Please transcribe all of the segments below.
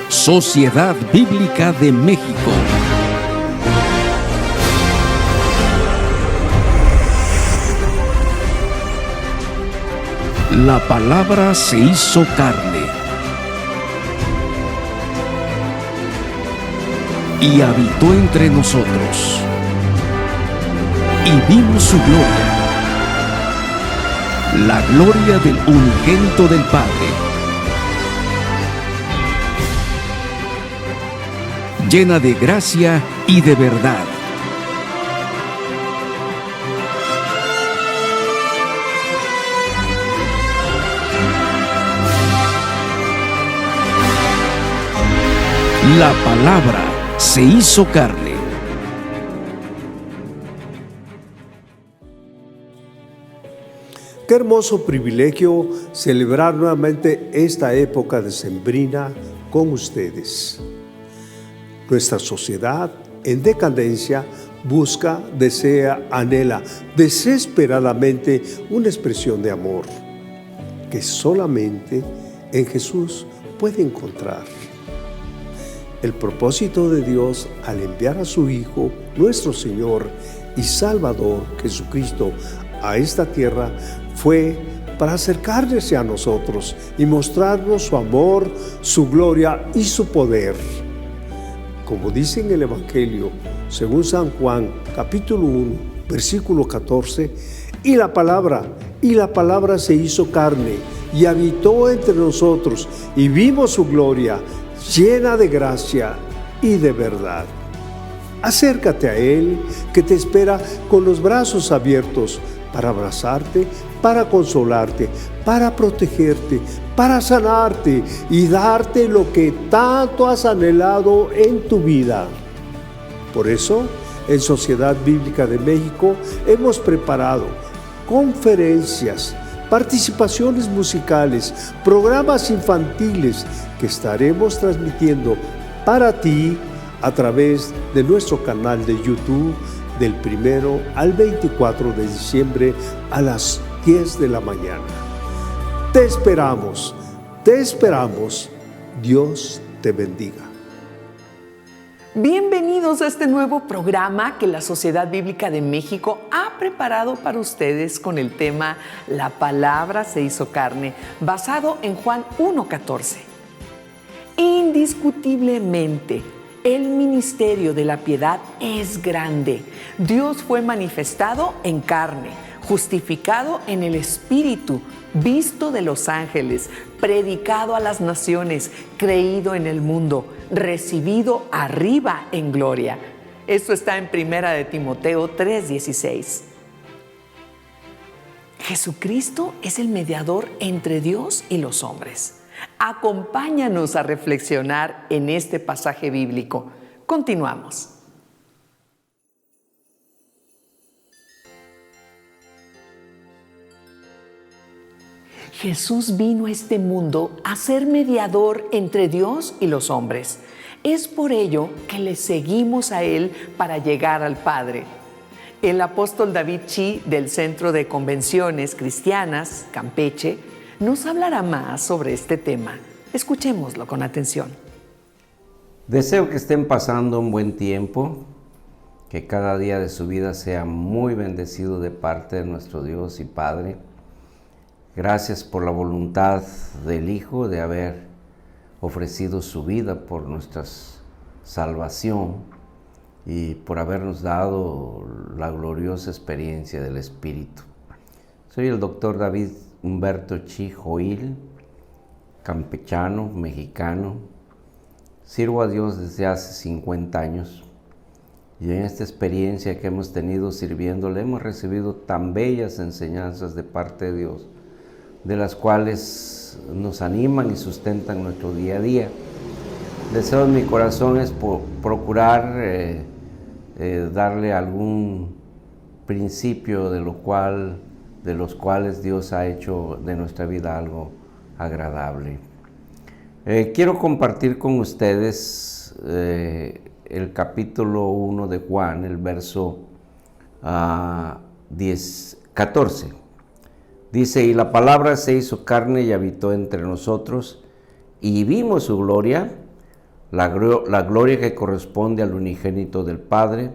Sociedad Bíblica de México. La palabra se hizo carne y habitó entre nosotros, y vimos su gloria, la gloria del unigénito del Padre, llena de gracia y de verdad. La palabra se hizo carne. Qué hermoso privilegio celebrar nuevamente esta época decembrina con ustedes. Nuestra sociedad en decadencia busca, desea, anhela desesperadamente una expresión de amor que solamente en Jesús puede encontrar. El propósito de Dios al enviar a su Hijo, nuestro Señor y Salvador, Jesucristo, a esta tierra fue para acercarse a nosotros y mostrarnos su amor, su gloria y su poder. Como dice en el Evangelio, según San Juan, capítulo 1, versículo 14, y la palabra se hizo carne y habitó entre nosotros, y vimos su gloria, llena de gracia y de verdad. Acércate a Él, que te espera con los brazos abiertos para abrazarte, para consolarte, para protegerte, para sanarte y darte lo que tanto has anhelado en tu vida. Por eso, en Sociedad Bíblica de México hemos preparado conferencias, participaciones musicales, programas infantiles que estaremos transmitiendo para ti a través de nuestro canal de YouTube del 1 al 24 de diciembre a las 10 de la mañana. Te esperamos, Dios te bendiga. Bienvenidos a este nuevo programa que la Sociedad Bíblica de México ha preparado para ustedes con el tema La palabra se hizo carne, basado en Juan 1:14. Indiscutiblemente, el ministerio de la piedad es grande. Dios fue manifestado en carne, justificado en el Espíritu, visto de los ángeles, predicado a las naciones, creído en el mundo, recibido arriba en gloria. Esto está en 1 de Timoteo 3:16. Jesucristo es el mediador entre Dios y los hombres. Acompáñanos a reflexionar en este pasaje bíblico. Continuamos. Jesús vino a este mundo a ser mediador entre Dios y los hombres. Es por ello que le seguimos a Él para llegar al Padre. El apóstol David Chi, del Centro de Convenciones Cristianas, Campeche, nos hablará más sobre este tema. Escuchémoslo con atención. Deseo que estén pasando un buen tiempo, que cada día de su vida sea muy bendecido de parte de nuestro Dios y Padre. Gracias por la voluntad del Hijo de haber ofrecido su vida por nuestra salvación y por habernos dado la gloriosa experiencia del Espíritu. Soy el doctor David Humberto Chi Joil, campechano, mexicano. Sirvo a Dios desde hace 50 años y en esta experiencia que hemos tenido sirviéndole hemos recibido tan bellas enseñanzas de parte de Dios, de las cuales nos animan y sustentan nuestro día a día. El deseo de mi corazón es procurar darle algún principio de los cuales Dios ha hecho de nuestra vida algo agradable. Quiero compartir con ustedes el capítulo 1 de Juan, el verso 14. Dice, y la palabra se hizo carne y habitó entre nosotros, y vimos su gloria, la gloria que corresponde al unigénito del Padre,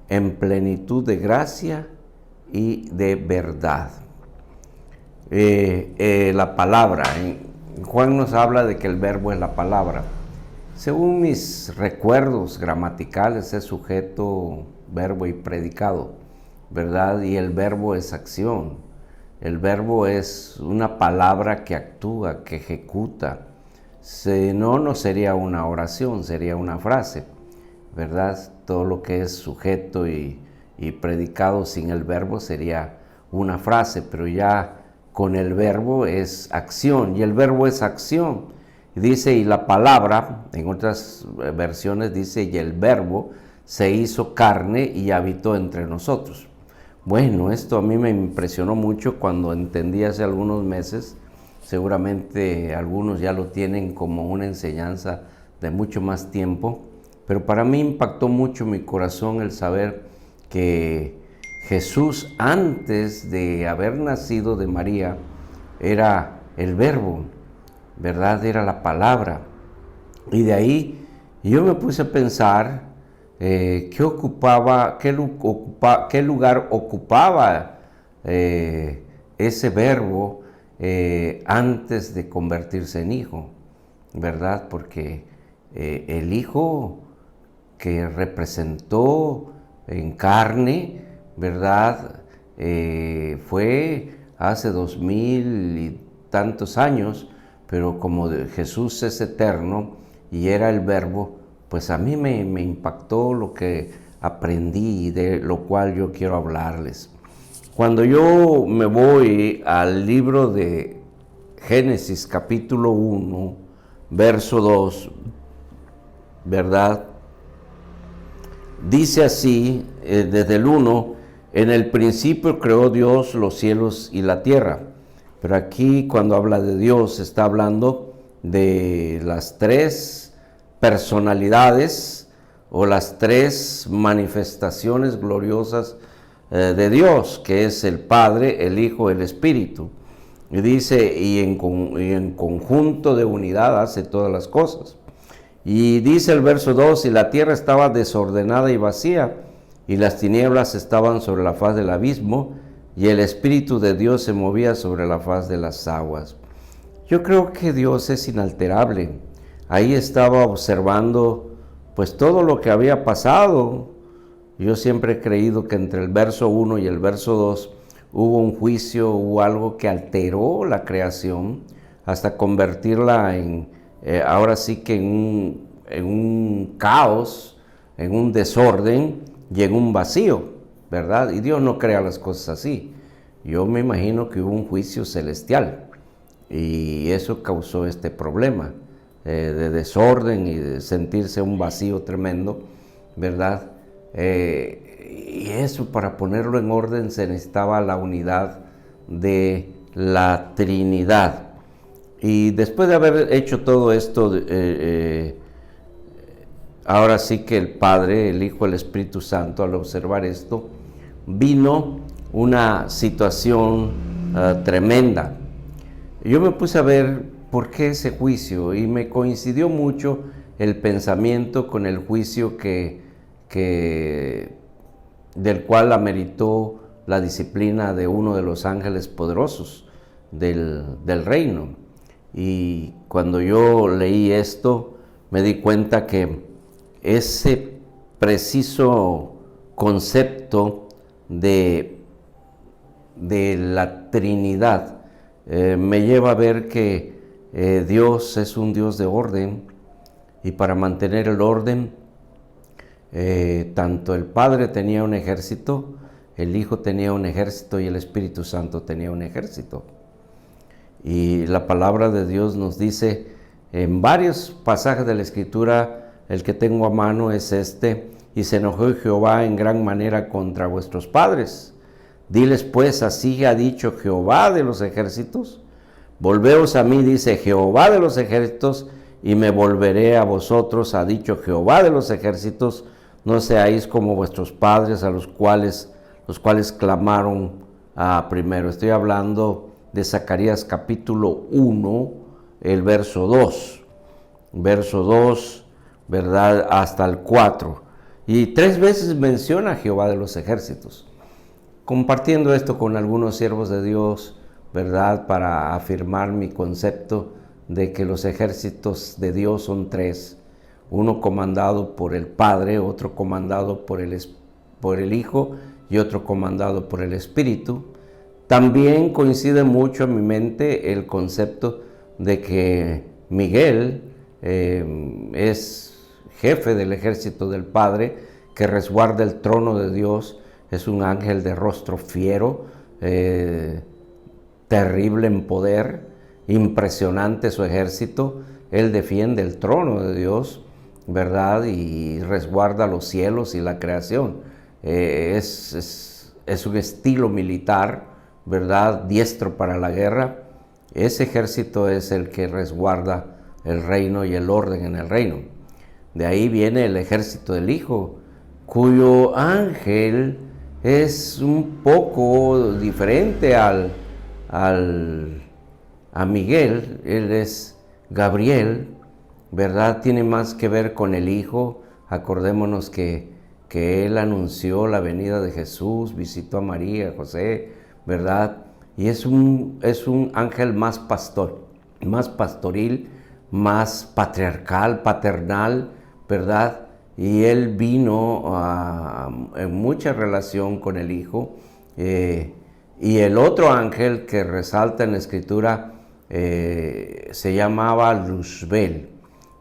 en plenitud de gracia y de verdad. La palabra, Juan nos habla de que el verbo es la palabra. Según mis recuerdos gramaticales, es sujeto, verbo y predicado, ¿verdad? Y el verbo es acción. El verbo es una palabra que actúa, que ejecuta. Si no, no sería una oración, sería una frase, ¿verdad? Todo lo que es sujeto y predicado sin el verbo sería una frase, pero ya con el verbo es acción, y el verbo es acción. Dice, y la palabra, en otras versiones dice, y el verbo se hizo carne y habitó entre nosotros. Bueno, esto a mí me impresionó mucho cuando entendí hace algunos meses. Seguramente algunos ya lo tienen como una enseñanza de mucho más tiempo, pero para mí impactó mucho mi corazón el saber que Jesús, antes de haber nacido de María, era el verbo, ¿verdad? Era la palabra. Y de ahí yo me puse a pensar qué lugar ocupaba ese verbo antes de convertirse en hijo, ¿verdad? Porque el hijo que representó en carne, ¿verdad? Fue hace 2000 y tantos años, pero como Jesús es eterno y era el verbo, pues a mí me impactó lo que aprendí, de lo cual yo quiero hablarles. Cuando yo me voy al libro de Génesis capítulo 1, verso 2, ¿verdad? Dice así, desde el 1, en el principio creó Dios los cielos y la tierra. Pero aquí cuando habla de Dios está hablando de las tres personalidades o las tres manifestaciones gloriosas de Dios, que es el Padre, el Hijo, el Espíritu. Y dice, y en conjunto de unidad hace todas las cosas. Y dice el verso 2, y la tierra estaba desordenada y vacía, y las tinieblas estaban sobre la faz del abismo, y el Espíritu de Dios se movía sobre la faz de las aguas. Yo creo que Dios es inalterable. Ahí estaba observando pues todo lo que había pasado. Yo siempre he creído que entre el verso 1 y el verso 2 hubo un juicio, hubo algo que alteró la creación hasta convertirla en, ahora sí que en un caos, en un desorden y en un vacío, ¿verdad? Y Dios no crea las cosas así. Yo me imagino que hubo un juicio celestial y eso causó este problema de desorden y de sentirse un vacío tremendo, ¿verdad? Y eso, para ponerlo en orden, se necesitaba la unidad de la Trinidad. Y después de haber hecho todo esto, ahora sí que el Padre, el Hijo, el Espíritu Santo, al observar esto, vino una situación tremenda. Yo me puse a ver por qué ese juicio y me coincidió mucho el pensamiento con el juicio del cual ameritó la disciplina de uno de los ángeles poderosos del reino. Y cuando yo leí esto, me di cuenta que ese preciso concepto de la Trinidad me lleva a ver que Dios es un Dios de orden, y para mantener el orden, tanto el Padre tenía un ejército, el Hijo tenía un ejército y el Espíritu Santo tenía un ejército. Y la palabra de Dios nos dice en varios pasajes de la Escritura, el que tengo a mano es este: y se enojó Jehová en gran manera contra vuestros padres. Diles pues, así ha dicho Jehová de los ejércitos: volveos a mí, dice Jehová de los ejércitos, y me volveré a vosotros, ha dicho Jehová de los ejércitos. No seáis como vuestros padres, a los cuales clamaron primero. Estoy hablando de Zacarías capítulo 1, el verso 2. Verso 2, ¿verdad? Hasta el 4. Y 3 veces menciona a Jehová de los ejércitos. Compartiendo esto con algunos siervos de Dios, ¿verdad? Para afirmar mi concepto de que los ejércitos de Dios son 3. Uno comandado por el Padre, otro comandado por el Hijo y otro comandado por el Espíritu. También coincide mucho en mi mente el concepto de que Miguel es jefe del ejército del Padre, que resguarda el trono de Dios. Es un ángel de rostro fiero, terrible en poder, impresionante su ejército. Él defiende el trono de Dios, ¿verdad? Y resguarda los cielos y la creación. Es un estilo militar, ¿verdad? Diestro para la guerra. Ese ejército es el que resguarda el reino y el orden en el reino. De ahí viene el ejército del Hijo, cuyo ángel es un poco diferente a Miguel. Él es Gabriel, ¿verdad? Tiene más que ver con el Hijo. Acordémonos que él anunció la venida de Jesús, visitó a María, a José, ¿verdad? Y es un ángel más pastoril, más patriarcal, paternal, ¿verdad? Y él vino en mucha relación con el Hijo. Y el otro ángel que resalta en la Escritura se llamaba Luzbel.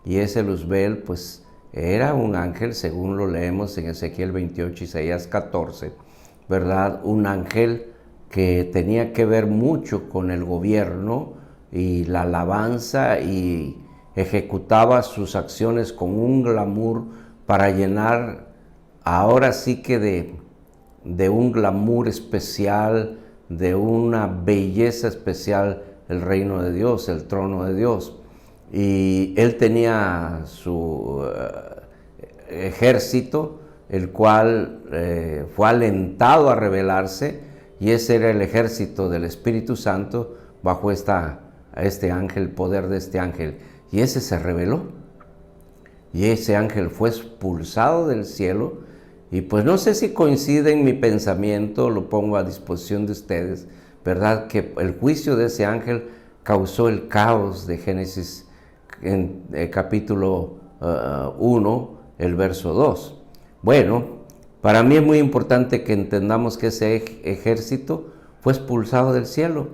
Y ese Luzbel, pues, era un ángel, según lo leemos en Ezequiel 28, Isaías 14, ¿verdad? Un ángel que tenía que ver mucho con el gobierno y la alabanza, y ejecutaba sus acciones con un glamour para llenar, ahora sí que de un glamour especial, de una belleza especial, el reino de Dios, el trono de Dios. Y él tenía su ejército, el cual fue alentado a rebelarse, y ese era el ejército del Espíritu Santo bajo este ángel, el poder de este ángel. Y ese se rebeló, y ese ángel fue expulsado del cielo. Y pues no sé si coincide en mi pensamiento, lo pongo a disposición de ustedes, ¿verdad? Que el juicio de ese ángel causó el caos de Génesis en capítulo 1, el verso 2. Bueno, para mí es muy importante que entendamos que ese ejército fue expulsado del cielo.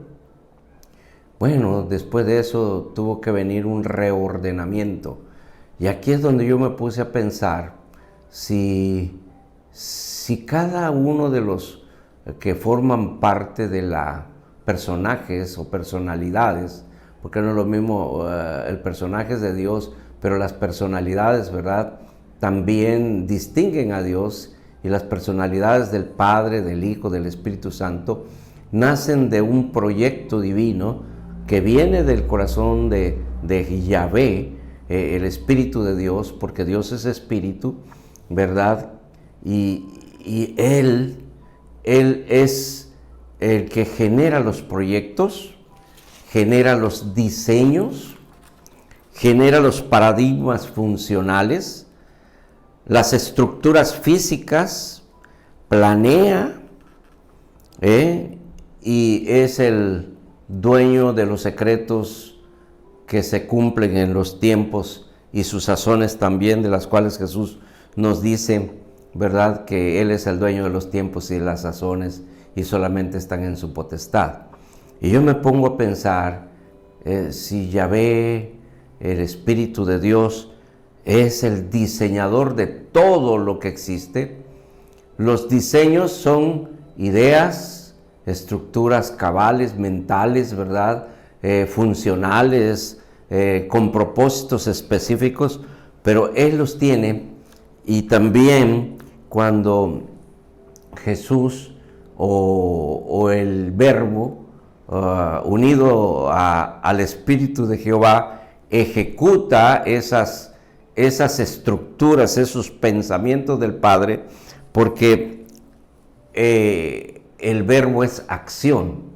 Bueno, después de eso tuvo que venir un reordenamiento. Y aquí es donde yo me puse a pensar si cada uno de los que forman parte de la personajes o personalidades, porque no es lo mismo el personaje de Dios, pero las personalidades, ¿verdad?, también distinguen a Dios, y las personalidades del Padre, del Hijo, del Espíritu Santo nacen de un proyecto divino que viene del corazón de Yahvé, el Espíritu de Dios, porque Dios es Espíritu, ¿verdad? Y Él es el que genera los proyectos, genera los diseños, genera los paradigmas funcionales, las estructuras físicas, planea, y es el dueño de los secretos que se cumplen en los tiempos y sus sazones también, de las cuales Jesús nos dice, ¿verdad?, que Él es el dueño de los tiempos y de las sazones, y solamente están en su potestad. Y yo me pongo a pensar, si Yahvé, el Espíritu de Dios, es el diseñador de todo lo que existe. Los diseños son ideas, estructuras cabales, mentales, ¿verdad?, funcionales, con propósitos específicos, pero Él los tiene. Y también cuando Jesús o el Verbo unido al Espíritu de Jehová ejecuta esas estructuras, esos pensamientos del Padre, porque el Verbo es acción.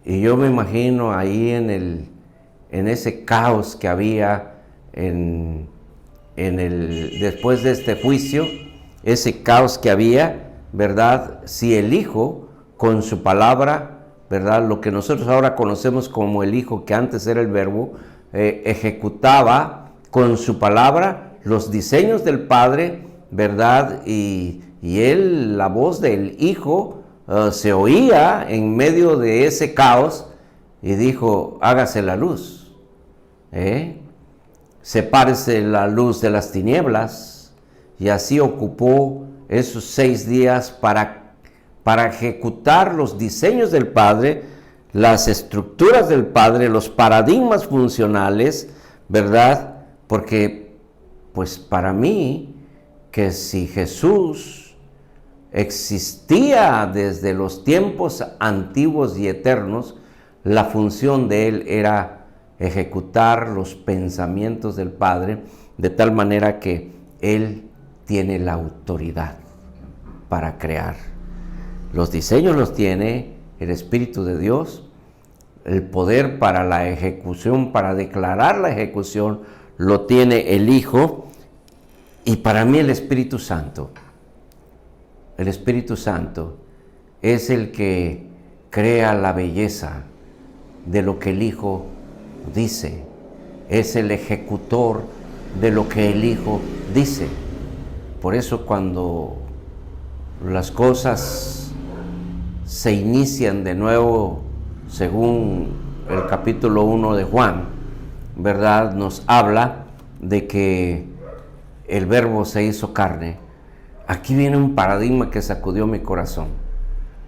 Y yo me imagino ahí en ese caos que había en después de este juicio, ese caos que había, ¿verdad? Si el Hijo, con su palabra, ¿verdad? Lo que nosotros ahora conocemos como el Hijo, que antes era el Verbo, ejecutaba con su palabra los diseños del Padre, ¿verdad? Y él, la voz del Hijo, se oía en medio de ese caos y dijo, hágase la luz, sepárese la luz de las tinieblas, y así ocupó esos 6 días para ejecutar los diseños del Padre, las estructuras del Padre, los paradigmas funcionales, ¿verdad? Porque, pues para mí, que si Jesús existía desde los tiempos antiguos y eternos, la función de Él era ejecutar los pensamientos del Padre, de tal manera que Él tiene la autoridad para crear. Los diseños los tiene el Espíritu de Dios, el poder para la ejecución, para declarar la ejecución, lo tiene el Hijo, y para mí el Espíritu Santo. El Espíritu Santo es el que crea la belleza de lo que el Hijo dice, es el ejecutor de lo que el Hijo dice. Por eso cuando las cosas se inician de nuevo, según el capítulo 1 de Juan, ¿verdad? Nos habla de que el Verbo se hizo carne. Aquí viene un paradigma que sacudió mi corazón.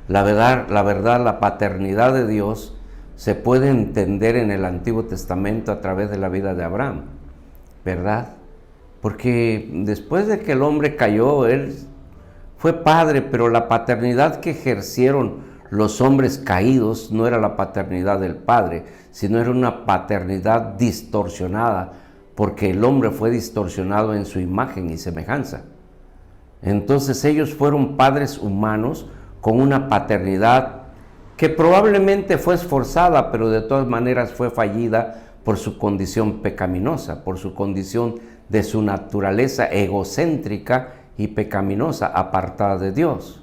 La verdad, la paternidad de Dios se puede entender en el Antiguo Testamento a través de la vida de Abraham, ¿verdad? Porque después de que el hombre cayó, él fue padre, pero la paternidad que ejercieron los hombres caídos no era la paternidad del Padre, sino era una paternidad distorsionada, porque el hombre fue distorsionado en su imagen y semejanza. Entonces ellos fueron padres humanos con una paternidad que probablemente fue esforzada, pero de todas maneras fue fallida por su condición pecaminosa, por su condición de su naturaleza egocéntrica y pecaminosa, apartada de Dios.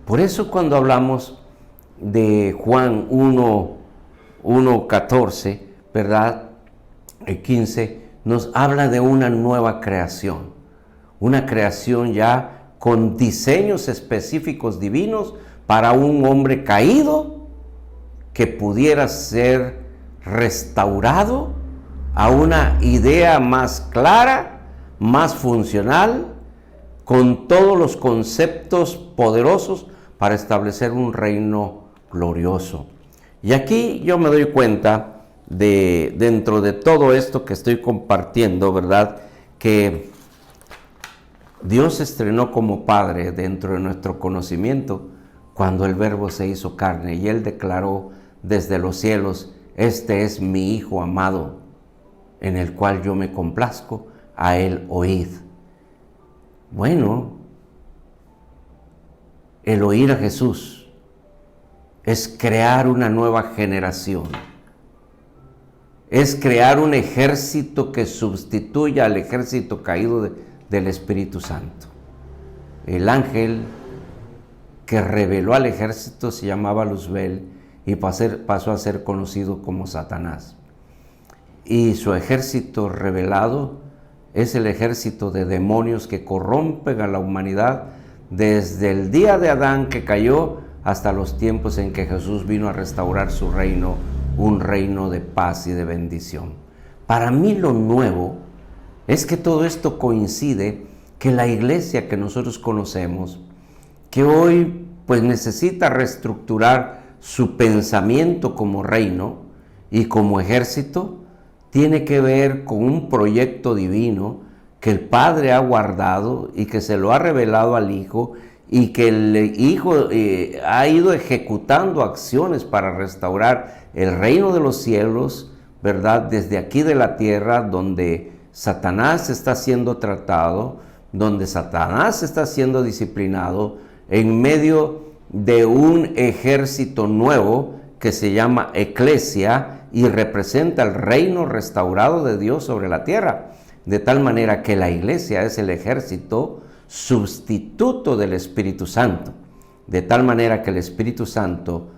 Por eso cuando hablamos de Juan 1:14, ¿verdad? El 15, nos habla de una nueva creación ya con diseños específicos divinos para un hombre caído que pudiera ser restaurado a una idea más clara, más funcional, con todos los conceptos poderosos para establecer un reino glorioso. Y aquí yo me doy cuenta dentro de todo esto que estoy compartiendo, ¿verdad? Que Dios se estrenó como Padre dentro de nuestro conocimiento cuando el Verbo se hizo carne y Él declaró desde los cielos, este es mi Hijo amado, en el cual yo me complazco, a Él oíd. Bueno, el oír a Jesús es crear una nueva generación, es crear un ejército que sustituya al ejército caído del Espíritu Santo. El ángel que reveló al ejército se llamaba Luzbel y pasó a ser conocido como Satanás. Y su ejército revelado es el ejército de demonios que corrompen a la humanidad desde el día de Adán que cayó hasta los tiempos en que Jesús vino a restaurar su reino, un reino de paz y de bendición. Para mí lo nuevo es que todo esto coincide que la iglesia que nosotros conocemos, que hoy pues necesita reestructurar su pensamiento como reino y como ejército, tiene que ver con un proyecto divino que el Padre ha guardado y que se lo ha revelado al Hijo, y que el Hijo ha ido ejecutando acciones para restaurar el reino de los cielos, ¿verdad? Desde aquí de la tierra, donde Satanás está siendo tratado, donde Satanás está siendo disciplinado, en medio de un ejército nuevo que se llama Eclesia y representa el reino restaurado de Dios sobre la tierra. de tal manera que la iglesia es el ejército sustituto del Espíritu Santo, de tal manera que el Espíritu Santo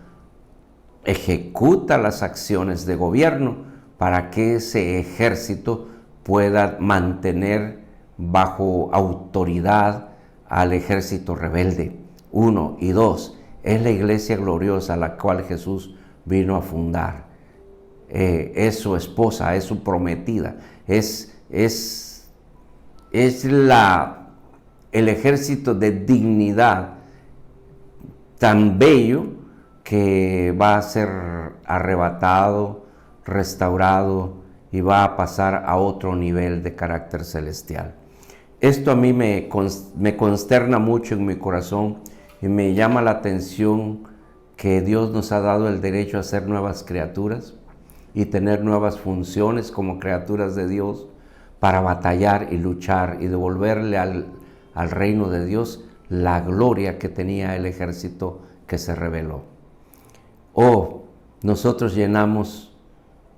ejecuta las acciones de gobierno para que ese ejército pueda mantener bajo autoridad al ejército rebelde. 1 y 2, es la iglesia gloriosa la cual Jesús vino a fundar. Es su esposa, es su prometida, es el ejército de dignidad tan bello que va a ser arrebatado, restaurado y va a pasar a otro nivel de carácter celestial. Esto a mí me consterna mucho en mi corazón y me llama la atención que Dios nos ha dado el derecho a ser nuevas criaturas y tener nuevas funciones como criaturas de Dios para batallar y luchar y devolverle al reino de Dios la gloria que tenía el ejército que se rebeló. Nosotros llenamos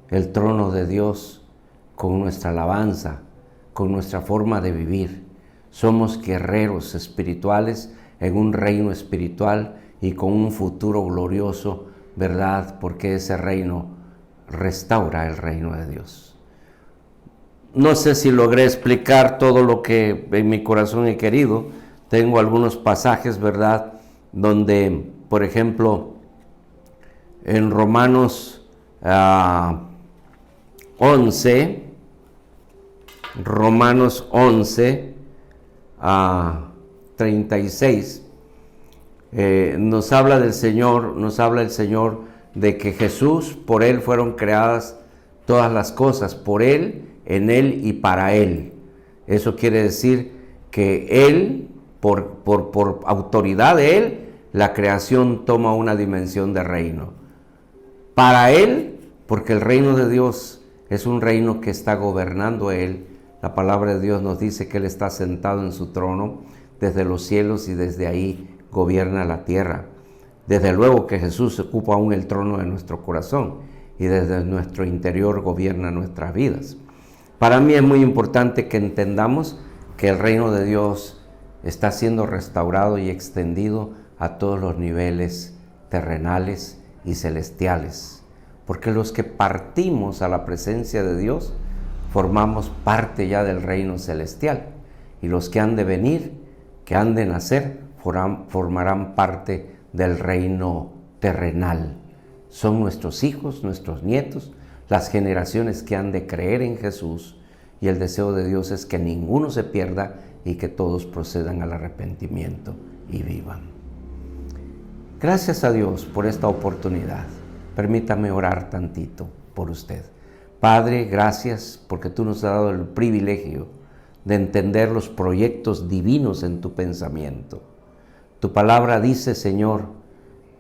el trono de Dios con nuestra alabanza, con nuestra forma de vivir. Somos guerreros espirituales en un reino espiritual y con un futuro glorioso, ¿verdad? Porque ese reino restaura el reino de Dios. No sé si logré explicar todo lo que en mi corazón he querido. Tengo algunos pasajes, ¿verdad? Donde, por ejemplo, en Romanos 11, 36, nos habla el Señor de que Jesús, por Él fueron creadas todas las cosas, por Él, en Él y para Él. Eso quiere decir que Él, por autoridad de Él, la creación toma una dimensión de reino. Para Él, porque el reino de Dios es un reino que está gobernando Él. La palabra de Dios nos dice que Él está sentado en su trono desde los cielos y desde ahí gobierna la tierra. Desde luego que Jesús ocupa aún el trono de nuestro corazón y desde nuestro interior gobierna nuestras vidas. Para mí es muy importante que entendamos que el reino de Dios está siendo restaurado y extendido a todos los niveles terrenales y celestiales, porque los que partimos a la presencia de Dios formamos parte ya del reino celestial, y los que han de venir, que han de nacer, formarán parte del reino terrenal. Son nuestros hijos, nuestros nietos, las generaciones que han de creer en Jesús, y el deseo de Dios es que ninguno se pierda y que todos procedan al arrepentimiento y vivan. Gracias a Dios por esta oportunidad. Permítame orar tantito por usted. Padre, gracias porque tú nos has dado el privilegio de entender los proyectos divinos en tu pensamiento. Tu palabra dice, Señor,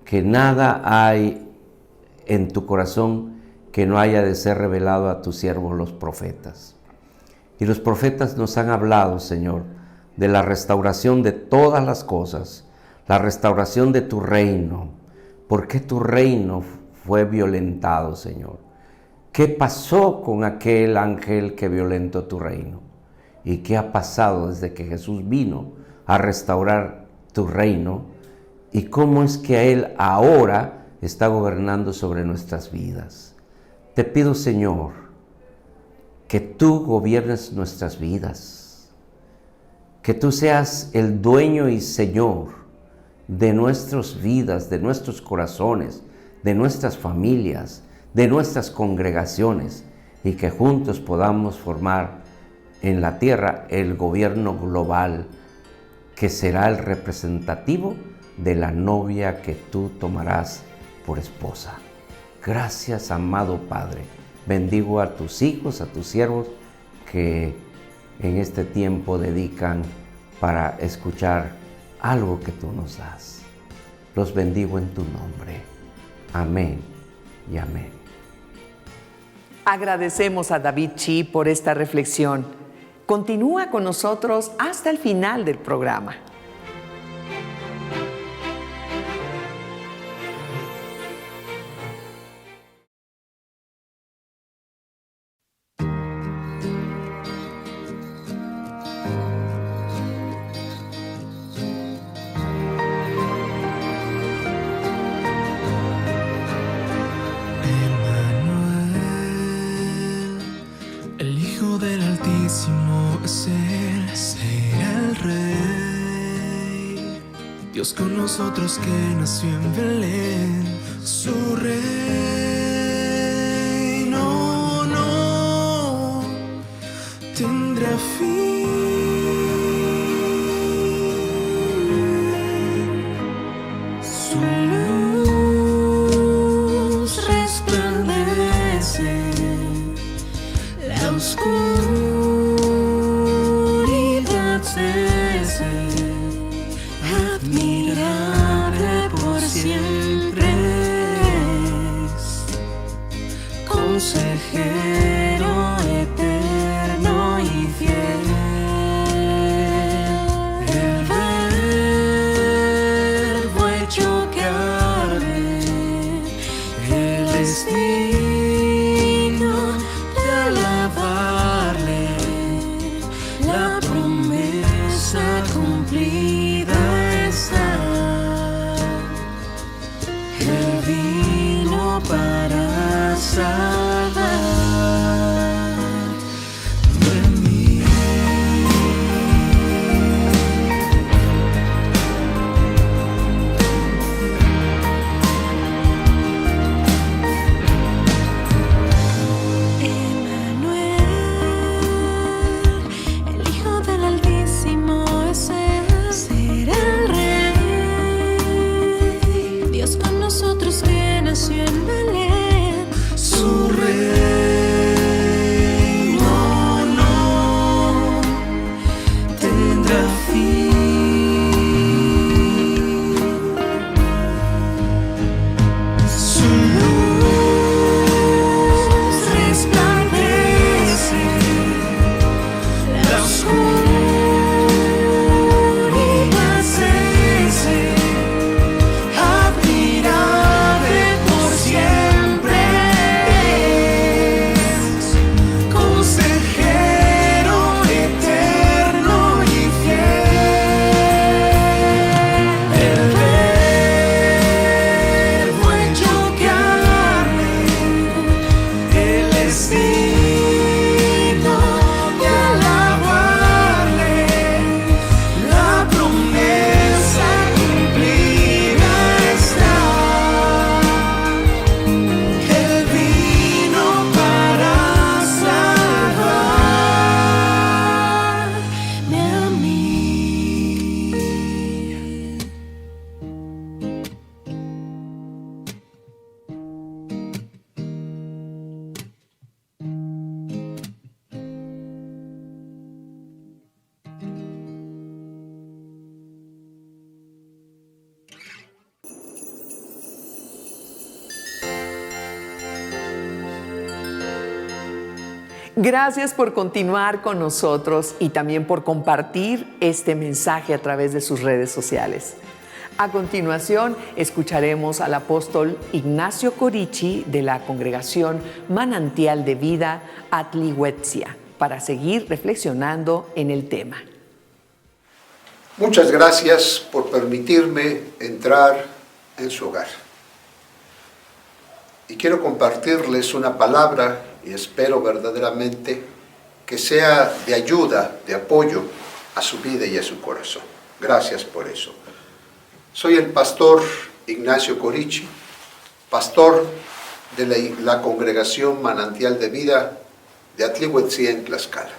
que nada hay en tu corazón que no haya de ser revelado a tus siervos los profetas. Y los profetas nos han hablado, Señor, de la restauración de todas las cosas, la restauración de tu reino. ¿Por qué tu reino fue violentado, Señor? ¿Qué pasó con aquel ángel que violentó tu reino? ¿Y qué ha pasado desde que Jesús vino a restaurar tu reino? ¿Y cómo es que Él ahora está gobernando sobre nuestras vidas? Te pido, Señor, que tú gobiernes nuestras vidas, que tú seas el dueño y Señor de nuestras vidas, de nuestros corazones, de nuestras familias, de nuestras congregaciones, y que juntos podamos formar en la tierra el gobierno global que será el representativo de la novia que tú tomarás por esposa. Gracias, amado Padre. Bendigo a tus hijos, a tus siervos que en este tiempo dedican para escuchar algo que tú nos das. Los bendigo en tu nombre. Amén y amén. Agradecemos a David Chi por esta reflexión. Continúa con nosotros hasta el final del programa. Hijo del Altísimo es Él, será el Rey. Dios con nosotros que nació en Belén, su reino no tendrá fin. Su luz resplandece, la oscuridad cese, admirable por siempre es, consejero eterno y fiel. El Verbo hecho carne, Él es digno de alabarle, la promesa cumplida está. Él vino para salvar. Gracias por continuar con nosotros y también por compartir este mensaje a través de sus redes sociales. A continuación, escucharemos al apóstol Ignacio Corichi de la Congregación Manantial de Vida Atlihuetzia para seguir reflexionando en el tema. Muchas gracias por permitirme entrar en su hogar. Y quiero compartirles una palabra y espero verdaderamente que sea de ayuda, de apoyo a su vida y a su corazón. Gracias por eso. Soy el pastor Ignacio Corichi, pastor de la Congregación Manantial de Vida de Atlihuetzia en Tlaxcala.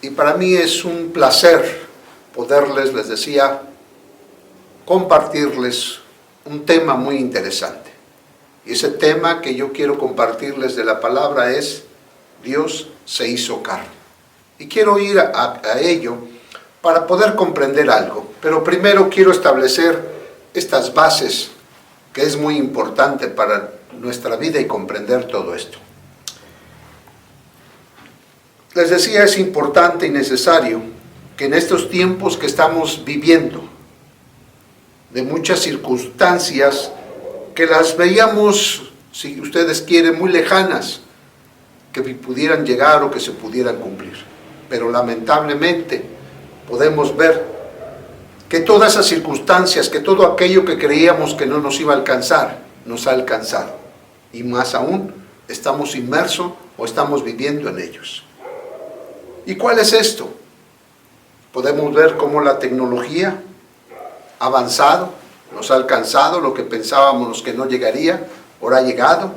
Y para mí es un placer poderles, les decía, compartirles un tema muy interesante. Y ese tema que yo quiero compartirles de la palabra es Dios se hizo carne. Y quiero ir a ello para poder comprender algo. Pero primero quiero establecer estas bases que es muy importante para nuestra vida y comprender todo esto. Les decía, es importante y necesario que en estos tiempos que estamos viviendo, de muchas circunstancias que las veíamos, si ustedes quieren, muy lejanas, que pudieran llegar o que se pudieran cumplir. Pero lamentablemente podemos ver que todas esas circunstancias, que todo aquello que creíamos que no nos iba a alcanzar, nos ha alcanzado. Y más aún, estamos inmersos o estamos viviendo en ellos. ¿Y cuál es esto? Podemos ver cómo la tecnología ha avanzado, nos ha alcanzado lo que pensábamos que no llegaría, ahora ha llegado.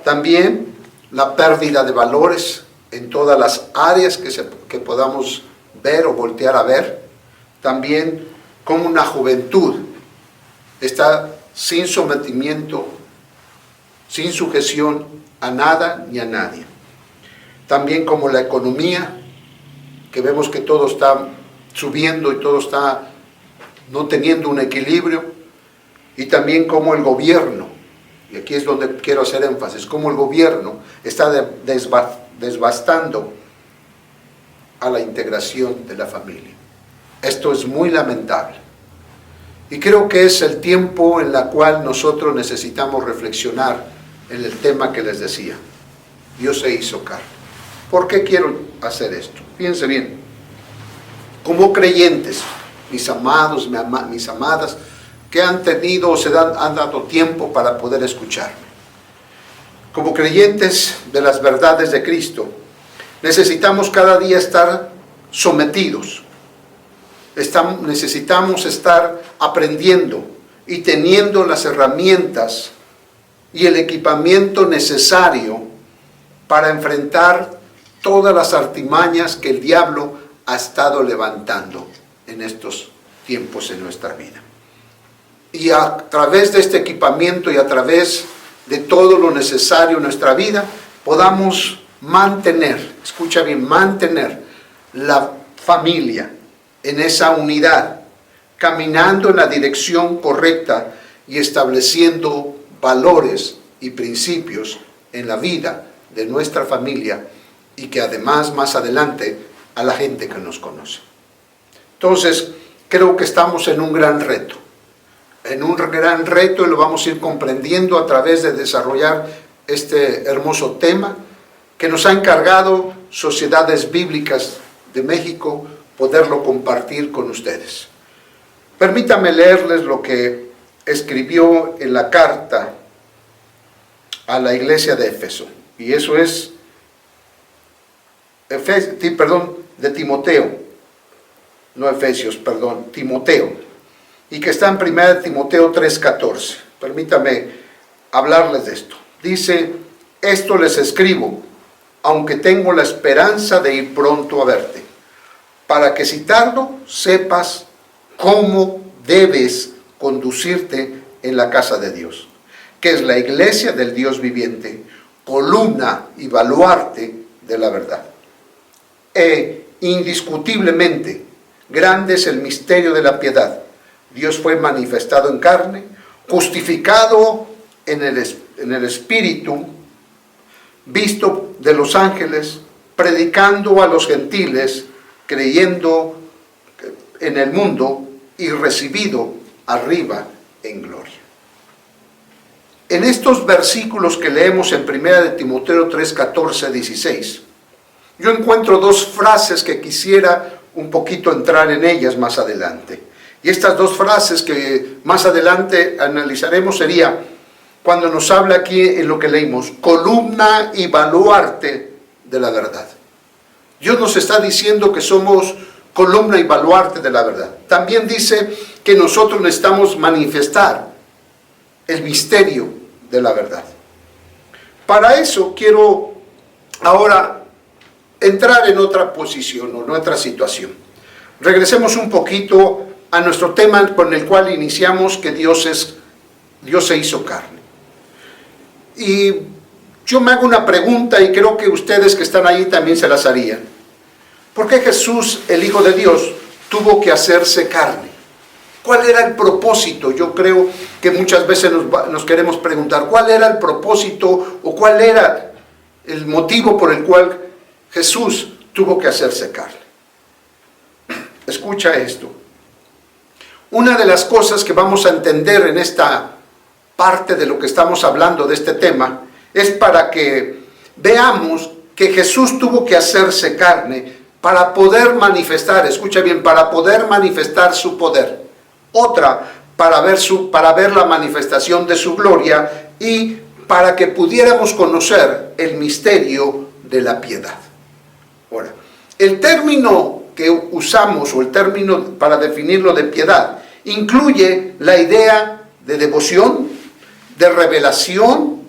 También la pérdida de valores en todas las áreas que podamos ver o voltear a ver. También como una juventud está sin sometimiento, sin sujeción a nada ni a nadie. También como la economía, que vemos que todo está subiendo y todo está no teniendo un equilibrio. Y también como el gobierno, y aquí es donde quiero hacer énfasis, como el gobierno está devastando a la integración de la familia. Esto es muy lamentable. Y creo que es el tiempo en el cual nosotros necesitamos reflexionar en el tema que les decía. Dios se hizo carne. ¿Por qué quiero hacer esto? Fíjense bien. Como creyentes, mis amados, mis amadas, que han tenido o han dado tiempo para poder escucharme. Como creyentes de las verdades de Cristo, necesitamos cada día estar sometidos. Necesitamos estar aprendiendo y teniendo las herramientas y el equipamiento necesario para enfrentar todas las artimañas que el diablo ha estado levantando en estos tiempos en nuestra vida. Y a través de este equipamiento y a través de todo lo necesario en nuestra vida, podamos mantener, escucha bien, mantener la familia en esa unidad, caminando en la dirección correcta y estableciendo valores y principios en la vida de nuestra familia y que además más adelante a la gente que nos conoce. Entonces, creo que estamos en un gran reto. En un gran reto, y lo vamos a ir comprendiendo a través de desarrollar este hermoso tema que nos ha encargado Sociedades Bíblicas de México poderlo compartir con ustedes. Permítanme leerles lo que escribió en la carta a la iglesia de Éfeso, y eso es de Timoteo, no Efesios, perdón, Timoteo, y que está en 1 Timoteo 3:14. Permítame hablarles de esto. Dice: esto les escribo, aunque tengo la esperanza de ir pronto a verte, para que si tardo sepas cómo debes conducirte en la casa de Dios, que es la iglesia del Dios viviente, columna y baluarte de la verdad. Indiscutiblemente grande es el misterio de la piedad. Dios fue manifestado en carne, justificado en el Espíritu, visto de los ángeles, predicando a los gentiles, creyendo en el mundo y recibido arriba en gloria. En estos versículos que leemos en 1 Timoteo 3, 14, 16, yo encuentro dos frases que quisiera un poquito entrar en ellas más adelante. Y estas dos frases que más adelante analizaremos sería, cuando nos habla aquí en lo que leímos, columna y baluarte de la verdad. Dios nos está diciendo que somos columna y baluarte de la verdad. También dice que nosotros necesitamos manifestar el misterio de la verdad. Para eso quiero ahora entrar en otra posición o en otra situación. Regresemos un poquito a nuestro tema con el cual iniciamos, que Dios se hizo carne. Y yo me hago una pregunta y creo que ustedes que están ahí también se las harían. ¿Por qué Jesús, el Hijo de Dios, tuvo que hacerse carne? ¿Cuál era el propósito? Yo creo que muchas veces nos queremos preguntar, ¿cuál era el propósito o cuál era el motivo por el cual Jesús tuvo que hacerse carne? Escucha esto. Una de las cosas que vamos a entender en esta parte de lo que estamos hablando de este tema es para que veamos que Jesús tuvo que hacerse carne para poder manifestar, escucha bien, para poder manifestar su poder. Otra, para ver la manifestación de su gloria y para que pudiéramos conocer el misterio de la piedad. Ahora, el término que usamos, o el término para definirlo de piedad, incluye la idea de devoción, de revelación,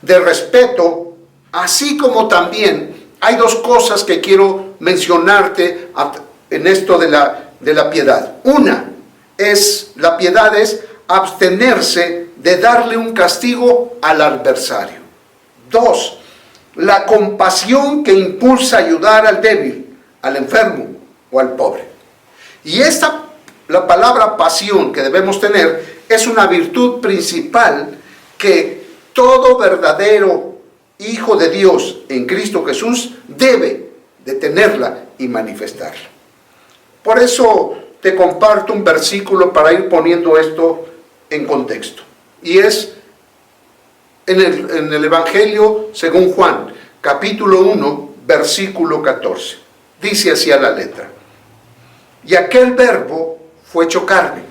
de respeto, así como también hay dos cosas que quiero mencionarte en esto de la piedad. Una es, la piedad es abstenerse de darle un castigo al adversario. Dos, la compasión que impulsa a ayudar al débil, al enfermo o al pobre. Y la palabra pasión que debemos tener es una virtud principal que todo verdadero hijo de Dios en Cristo Jesús debe de tenerla y manifestarla. Por eso te comparto un versículo para ir poniendo esto en contexto. Y es en el Evangelio según Juan, capítulo 1, versículo 14. Dice así a la letra: y aquel verbo fue hecho carne,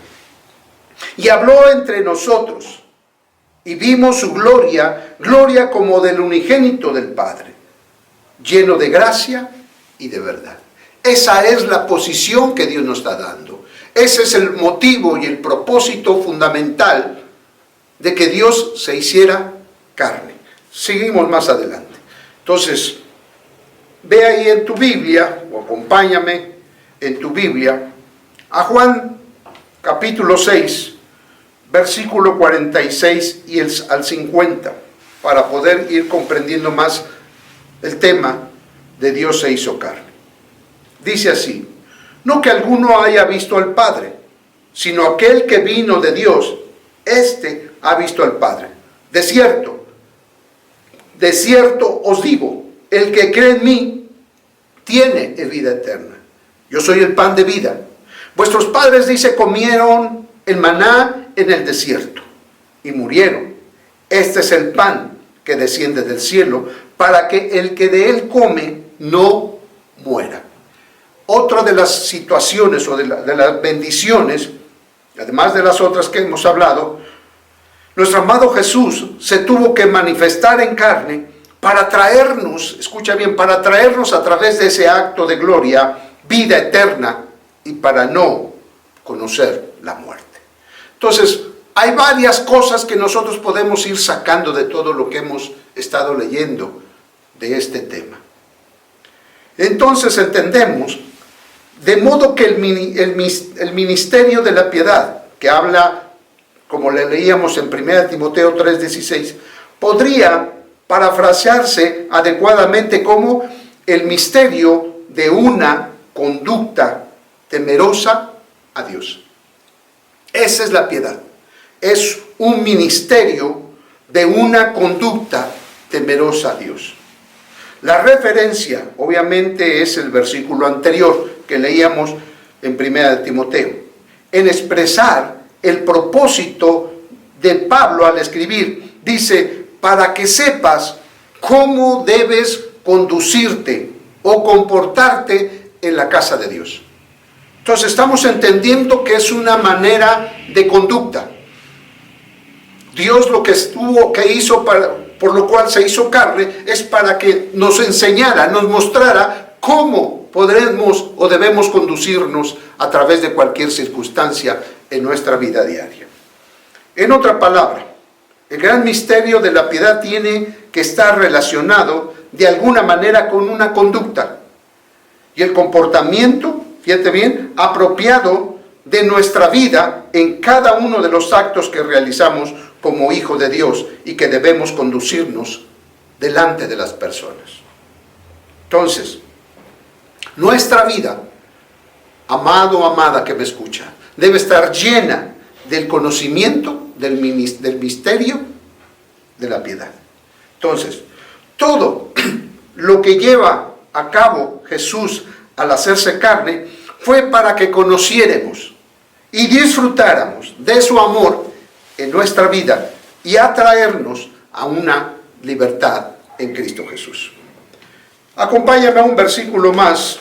y habló entre nosotros, y vimos su gloria, gloria como del unigénito del Padre, lleno de gracia y de verdad. Esa es la posición que Dios nos está dando. Ese es el motivo y el propósito fundamental de que Dios se hiciera carne. Seguimos más adelante. Entonces, ve ahí en tu Biblia, o acompáñame en tu Biblia, a Juan capítulo 6, versículo 46 y al 50, para poder ir comprendiendo más el tema de Dios se hizo carne. Dice así: no que alguno haya visto al Padre, sino aquel que vino de Dios, éste ha visto al Padre. De cierto os digo, el que cree en mí tiene vida eterna. Yo soy el pan de vida. Vuestros padres, dice, comieron el maná en el desierto y murieron. Este es el pan que desciende del cielo, para que el que de él come no muera. Otra de las situaciones o de las bendiciones, además de las otras que hemos hablado, nuestro amado Jesús se tuvo que manifestar en carne para traernos, escucha bien, para traernos a través de ese acto de gloria, vida eterna, y para no conocer la muerte. Entonces, hay varias cosas que nosotros podemos ir sacando de todo lo que hemos estado leyendo de este tema. Entonces entendemos, de modo que el ministerio de la piedad, que habla, como le leíamos en 1 Timoteo 3:16, podría parafrasearse adecuadamente como el misterio de una conducta temerosa a Dios. Esa es la piedad. Es un ministerio de una conducta temerosa a Dios. La referencia, obviamente, es el versículo anterior que leíamos en 1 Timoteo, en expresar el propósito de Pablo al escribir. Dice, para que sepas cómo debes conducirte o comportarte en la casa de Dios. Entonces estamos entendiendo que es una manera de conducta. Dios lo que hizo, por lo cual se hizo carne, es para que nos enseñara, nos mostrara cómo podremos o debemos conducirnos a través de cualquier circunstancia en nuestra vida diaria. En otra palabra, el gran misterio de la piedad tiene que estar relacionado de alguna manera con una conducta y el comportamiento, fíjate bien, apropiado de nuestra vida en cada uno de los actos que realizamos como hijo de Dios y que debemos conducirnos delante de las personas. Entonces, nuestra vida, amado o amada que me escucha, debe estar llena del conocimiento del misterio de la piedad. Entonces, todo lo que lleva a cabo Jesús al hacerse carne fue para que conociéramos y disfrutáramos de su amor en nuestra vida y atraernos a una libertad en Cristo Jesús. Acompáñame a un versículo más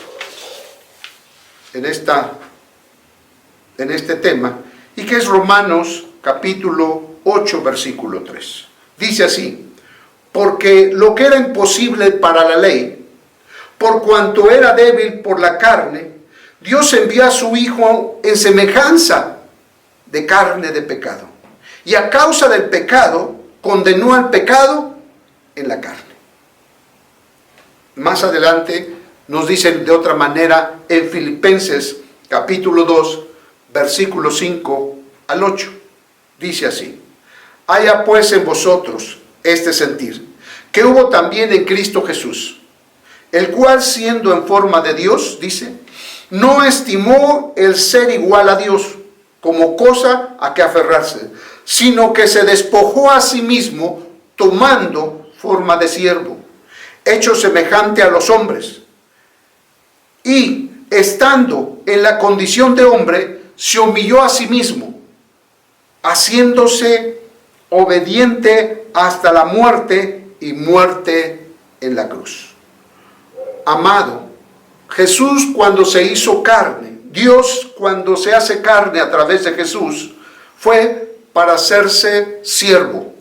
en este tema, y que es Romanos capítulo 8, versículo 3. Dice así: porque lo que era imposible para la ley, por cuanto era débil por la carne, Dios envió a su Hijo en semejanza de carne de pecado. Y a causa del pecado, condenó al pecado en la carne. Más adelante nos dicen de otra manera en Filipenses capítulo 2, versículos 5 al 8. Dice así: haya pues en vosotros este sentir, que hubo también en Cristo Jesús, el cual siendo en forma de Dios, dice, no estimó el ser igual a Dios como cosa a que aferrarse, sino que se despojó a sí mismo, tomando forma de siervo, hecho semejante a los hombres, y estando en la condición de hombre, se humilló a sí mismo, haciéndose obediente hasta la muerte y muerte en la cruz. Amado, Jesús cuando se hizo carne, Dios cuando se hace carne a través de Jesús, fue para hacerse siervo,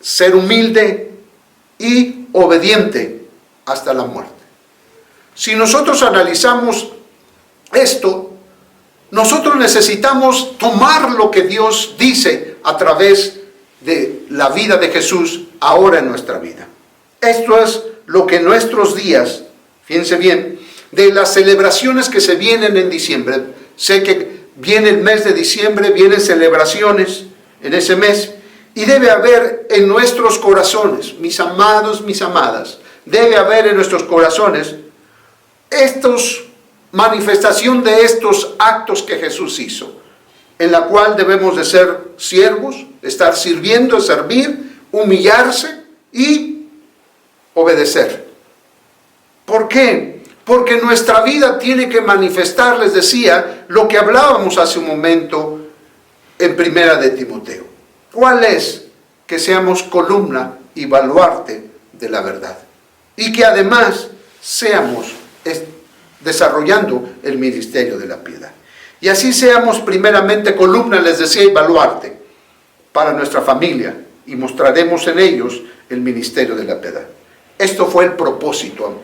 ser humilde y obediente hasta la muerte. Si nosotros analizamos esto, nosotros necesitamos tomar lo que Dios dice a través de la vida de Jesús ahora en nuestra vida. Esto es lo que en nuestros días, fíjense bien, de las celebraciones que se vienen en diciembre. Sé que viene el mes de diciembre, vienen celebraciones en ese mes, y debe haber en nuestros corazones, mis amados, mis amadas, debe haber en nuestros corazones manifestación de estos actos que Jesús hizo, en la cual debemos de ser siervos, estar sirviendo, servir, humillarse y obedecer. ¿Por qué? Porque nuestra vida tiene que manifestar, les decía, lo que hablábamos hace un momento en Primera de Timoteo. ¿Cuál es? Que seamos columna y baluarte de la verdad. Y que además seamos desarrollando el ministerio de la piedad. Y así seamos primeramente columna, les decía, y baluarte para nuestra familia, y mostraremos en ellos el ministerio de la piedad. Esto fue el propósito,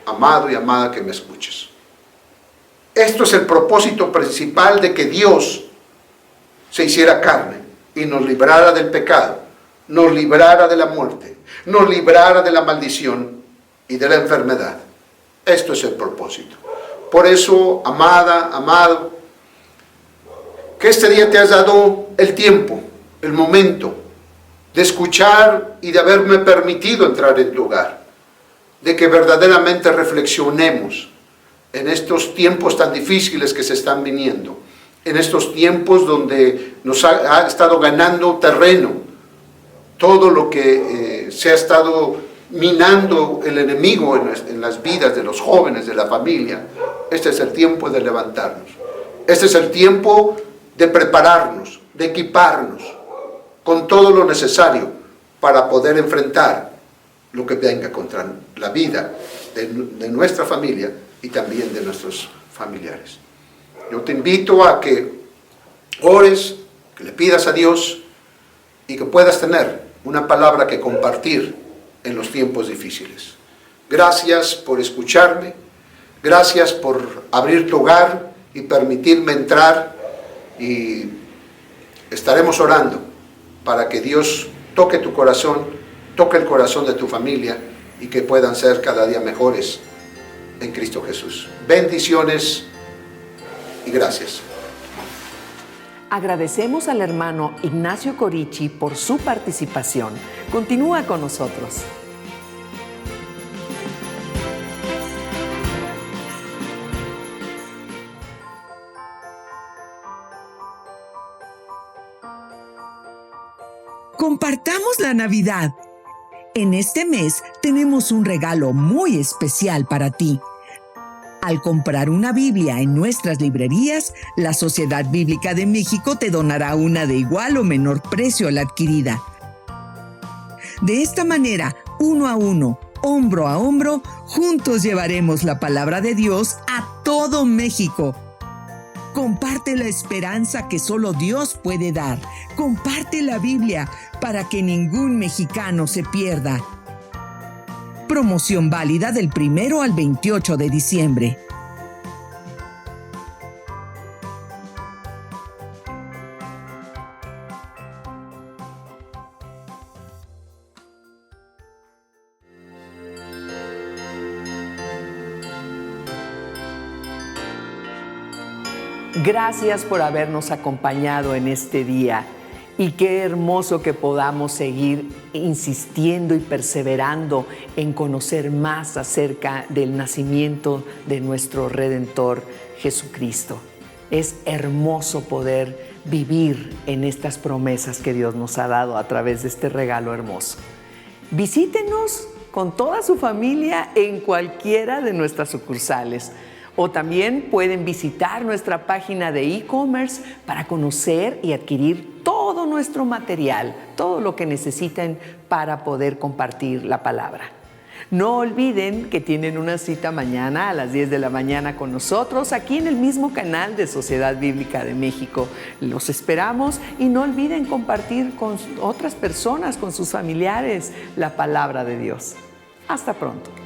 amado y amada que me escuches. Esto es el propósito principal de que Dios se hiciera carne y nos librara del pecado, nos librara de la muerte, nos librara de la maldición y de la enfermedad. Esto es el propósito. Por eso, amada, amado, que este día te has dado el tiempo, el momento de escuchar y de haberme permitido entrar en tu hogar, de que verdaderamente reflexionemos en estos tiempos tan difíciles que se están viniendo, en estos tiempos donde nos ha estado ganando terreno todo lo que se ha estado minando el enemigo en las vidas de los jóvenes, de la familia. Este es el tiempo de levantarnos. Este es el tiempo de prepararnos, de equiparnos con todo lo necesario para poder enfrentar lo que venga contra la vida de nuestra familia y también de nuestros familiares. Yo te invito a que ores, que le pidas a Dios y que puedas tener una palabra que compartir en los tiempos difíciles. Gracias por escucharme, gracias por abrir tu hogar y permitirme entrar, y estaremos orando para que Dios toque tu corazón, toque el corazón de tu familia y que puedan ser cada día mejores en Cristo Jesús. Bendiciones y gracias. Agradecemos al hermano Ignacio Corichi por su participación. Continúa con nosotros. Compartamos la Navidad. En este mes tenemos un regalo muy especial para ti. Al comprar una Biblia en nuestras librerías, la Sociedad Bíblica de México te donará una de igual o menor precio a la adquirida. De esta manera, uno a uno, hombro a hombro, juntos llevaremos la palabra de Dios a todo México. Comparte la esperanza que solo Dios puede dar. Comparte la Biblia para que ningún mexicano se pierda. Promoción válida del 1 al 28 de diciembre. Gracias por habernos acompañado en este día y qué hermoso que podamos seguir insistiendo y perseverando en conocer más acerca del nacimiento de nuestro Redentor Jesucristo. Es hermoso poder vivir en estas promesas que Dios nos ha dado a través de este regalo hermoso. Visítenos con toda su familia en cualquiera de nuestras sucursales. O también pueden visitar nuestra página de e-commerce para conocer y adquirir todo nuestro material, todo lo que necesiten para poder compartir la palabra. No olviden que tienen una cita mañana a las 10 de la mañana con nosotros aquí en el mismo canal de Sociedad Bíblica de México. Los esperamos y no olviden compartir con otras personas, con sus familiares, la palabra de Dios. Hasta pronto.